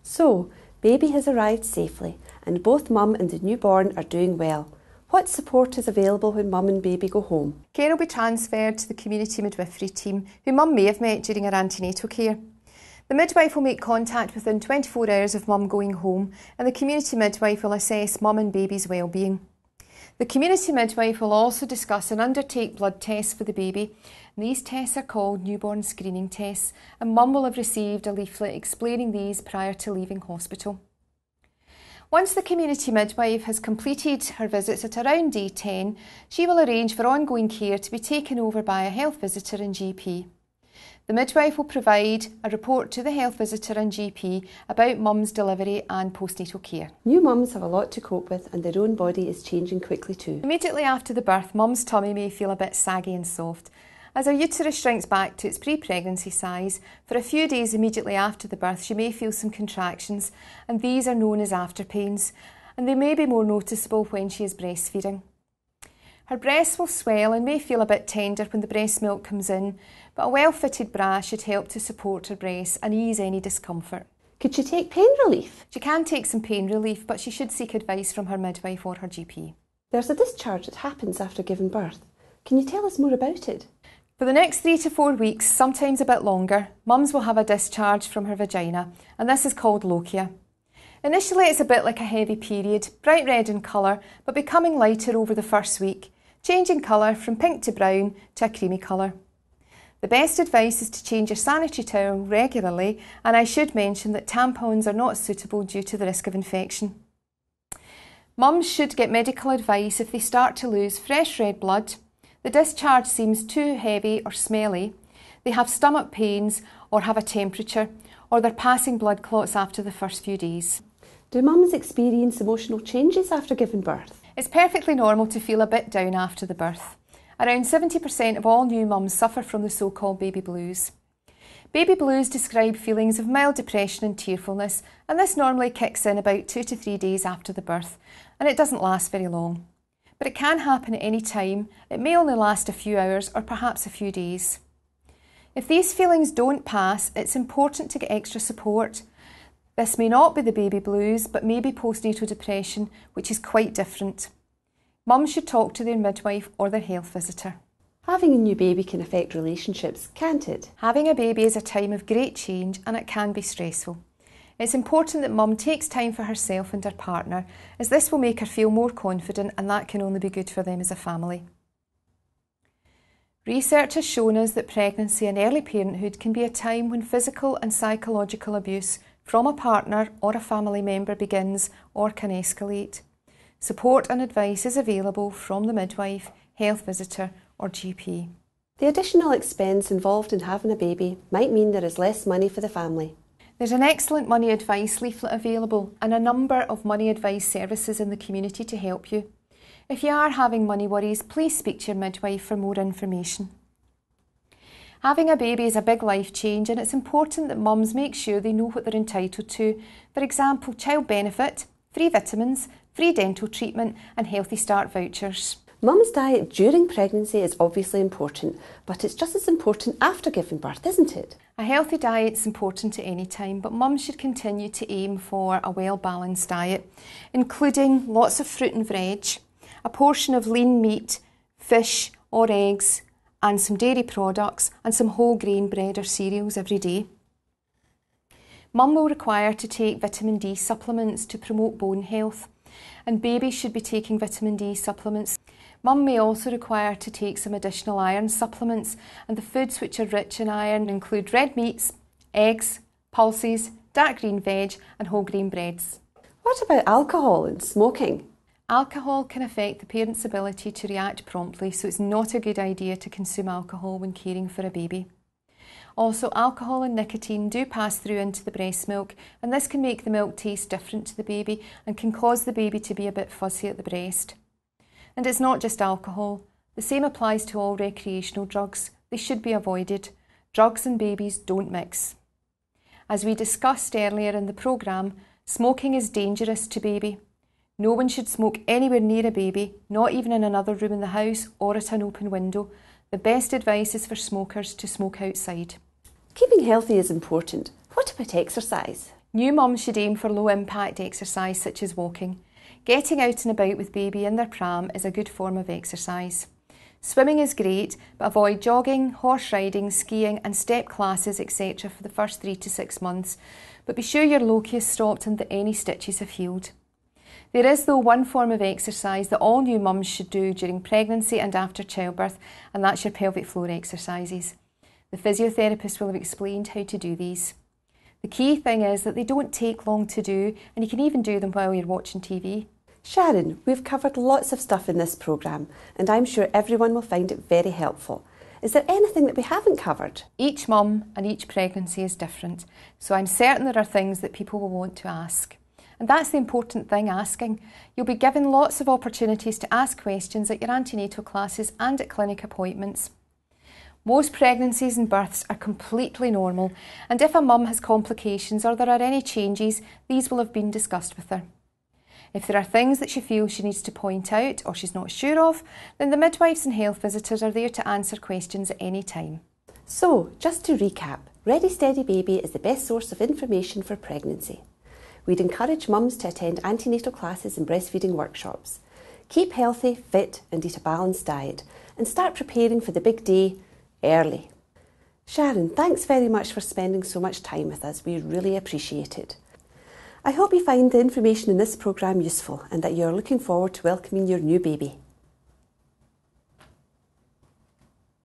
So, baby has arrived safely and both mum and the newborn are doing well. What support is available when mum and baby go home? Care will be transferred to the community midwifery team, who mum may have met during her antenatal care. The midwife will make contact within 24 hours of mum going home, and the community midwife will assess mum and baby's well-being. The community midwife will also discuss and undertake blood tests for the baby. These tests are called newborn screening tests, and mum will have received a leaflet explaining these prior to leaving hospital. Once the community midwife has completed her visits at around day 10, she will arrange for ongoing care to be taken over by a health visitor and GP. The midwife will provide a report to the health visitor and GP about mum's delivery and postnatal care. New mums have a lot to cope with and their own body is changing quickly too. Immediately after the birth, mum's tummy may feel a bit saggy and soft. As her uterus shrinks back to its pre-pregnancy size, for a few days immediately after the birth she may feel some contractions, and these are known as afterpains, and they may be more noticeable when she is breastfeeding. Her breasts will swell and may feel a bit tender when the breast milk comes in, but a well-fitted bra should help to support her breasts and ease any discomfort. Could she take pain relief? She can take some pain relief, but she should seek advice from her midwife or her GP. There's a discharge that happens after giving birth. Can you tell us more about it? For the next 3 to 4 weeks, sometimes a bit longer, mums will have a discharge from her vagina, and this is called lochia. Initially it's a bit like a heavy period, bright red in colour, but becoming lighter over the first week, changing colour from pink to brown to a creamy colour. The best advice is to change your sanitary towel regularly, and I should mention that tampons are not suitable due to the risk of infection. Mums should get medical advice if they start to lose fresh red blood, the discharge seems too heavy or smelly, they have stomach pains or have a temperature, or they're passing blood clots after the first few days. Do mums experience emotional changes after giving birth? It's perfectly normal to feel a bit down after the birth. Around 70% of all new mums suffer from the so-called baby blues. Baby blues describe feelings of mild depression and tearfulness, and this normally kicks in about 2 to 3 days after the birth, and it doesn't last very long. But it can happen at any time. It may only last a few hours or perhaps a few days. If these feelings don't pass, it's important to get extra support. This may not be the baby blues, but may be postnatal depression, which is quite different. Mums should talk to their midwife or their health visitor. Having a new baby can affect relationships, can't it? Having a baby is a time of great change and it can be stressful. It's important that mum takes time for herself and her partner, as this will make her feel more confident and that can only be good for them as a family. Research has shown us that pregnancy and early parenthood can be a time when physical and psychological abuse from a partner or a family member begins or can escalate. Support and advice is available from the midwife, health visitor or GP. The additional expense involved in having a baby might mean there is less money for the family. There's an excellent money advice leaflet available and a number of money advice services in the community to help you. If you are having money worries, please speak to your midwife for more information. Having a baby is a big life change and it's important that mums make sure they know what they're entitled to. For example, child benefit, free vitamins, free dental treatment and Healthy Start vouchers. Mum's diet during pregnancy is obviously important, but it's just as important after giving birth, isn't it? A healthy diet is important at any time, but mums should continue to aim for a well-balanced diet, including lots of fruit and veg, a portion of lean meat, fish or eggs, and some dairy products, and some whole grain bread or cereals every day. Mum will require to take vitamin D supplements to promote bone health, and babies should be taking vitamin D supplements. Mum may also require to take some additional iron supplements, and the foods which are rich in iron include red meats, eggs, pulses, dark green veg and whole grain breads. What about alcohol and smoking? Alcohol can affect the parent's ability to react promptly, so it's not a good idea to consume alcohol when caring for a baby. Also, alcohol and nicotine do pass through into the breast milk, and this can make the milk taste different to the baby and can cause the baby to be a bit fuzzy at the breast. And it's not just alcohol. The same applies to all recreational drugs. They should be avoided. Drugs and babies don't mix. As we discussed earlier in the programme, smoking is dangerous to baby. No one should smoke anywhere near a baby, not even in another room in the house or at an open window. The best advice is for smokers to smoke outside. Keeping healthy is important. What about exercise? New mums should aim for low impact exercise such as walking. Getting out and about with baby in their pram is a good form of exercise. Swimming is great, but avoid jogging, horse riding, skiing and step classes etc. for the first 3 to 6 months, but be sure your loci is stopped and that any stitches have healed. There is though one form of exercise that all new mums should do during pregnancy and after childbirth, and that's your pelvic floor exercises. The physiotherapist will have explained how to do these. The key thing is that they don't take long to do, and you can even do them while you're watching TV. Sharon, we've covered lots of stuff in this programme and I'm sure everyone will find it very helpful. Is there anything that we haven't covered? Each mum and each pregnancy is different, so I'm certain there are things that people will want to ask. And that's the important thing, asking. You'll be given lots of opportunities to ask questions at your antenatal classes and at clinic appointments. Most pregnancies and births are completely normal, and if a mum has complications or there are any changes, these will have been discussed with her. If there are things that she feels she needs to point out or she's not sure of, then the midwives and health visitors are there to answer questions at any time. So, just to recap, Ready Steady Baby is the best source of information for pregnancy. We'd encourage mums to attend antenatal classes and breastfeeding workshops. Keep healthy, fit and eat a balanced diet and start preparing for the big day early. Sharon, thanks very much for spending so much time with us. We really appreciate it. I hope you find the information in this programme useful and that you're looking forward to welcoming your new baby.